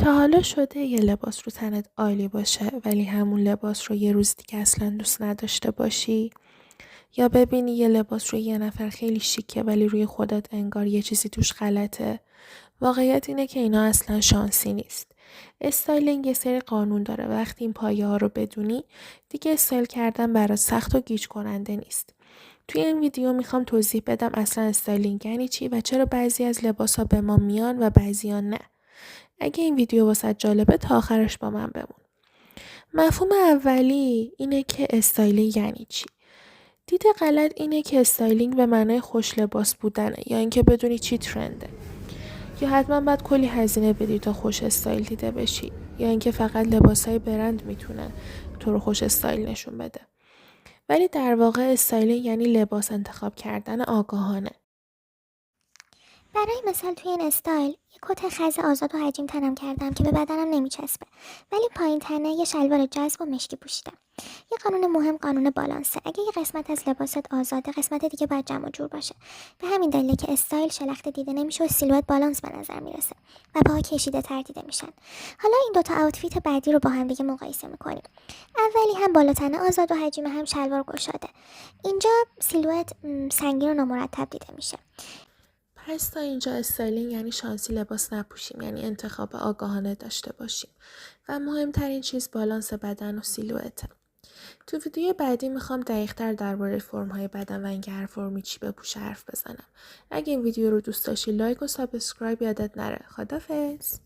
تا حالا شده یه لباس رو تنت عالی باشه ولی همون لباس رو یه روز دیگه اصلا دوست نداشته باشی؟ یا ببینی یه لباس رو یه نفر خیلی شیکه ولی روی خودت انگار یه چیزی توش غلطه؟ واقعیت اینه که اینا اصلا شانسی نیست. استایلینگ یه سری قانون داره. وقتی این پایه ها رو بدونی دیگه استایل کردن برات سخت و گیج کننده نیست. توی این ویدیو میخوام توضیح بدم اصلا استایلینگ یعنی چی و چرا بعضی از لباس ها به ما میان و بعضی ها نه. اگه این ویدیو واسه جالبه تا آخرش با من بمون. مفهوم اولی اینه که استایلینگ یعنی چی. دید غلط اینه که استایلینگ به معنای خوش لباس بودنه یا اینکه بدونی چی ترنده. یا حتما باید کلی هزینه بدی تا خوش استایل دیده بشی یا اینکه فقط لباسای برند میتونه تو رو خوش استایل نشون بده. ولی در واقع استایلینگ یعنی لباس انتخاب کردن آگاهانه. برای مثال توی این استایل یه کت خز آزاد و حجیم تنم کردم که به بدنم نمیچسبه، ولی پایین تنه یه شلوار جذب و مشکی پوشیدم. یه قانون مهم قانون بالانسه. اگه یه قسمت از لباست آزاده، قسمت دیگه باید جمع و جور باشه. به همین دلیله که استایل شلخته دیده نمیشه و سیلوئت بالانس به نظر میرسه و پاها کشیده تر دیده میشن. حالا این دوتا آوتفیت بعدی رو با هم دیگه مقایسه میکنیم. اولی هم بالا تنه آزاد و حجیم، هم شلوار گشاده. اینجا سیلوئت سنگین و نامرتب دیده میشه. پس تا اینجا استایلینگ یعنی شانسی لباس نپوشیم، یعنی انتخاب آگاهانه داشته باشیم و مهمترین چیز بالانس بدن و سیلوئته. تو ویدیو بعدی میخوام دقیق‌تر درباره فرم‌های بدن و اینکه هر فرمی چی بپوشه حرف بزنم. اگه این ویدیو رو دوست داشتی لایک و سابسکرایب یادت نره. خدافظ.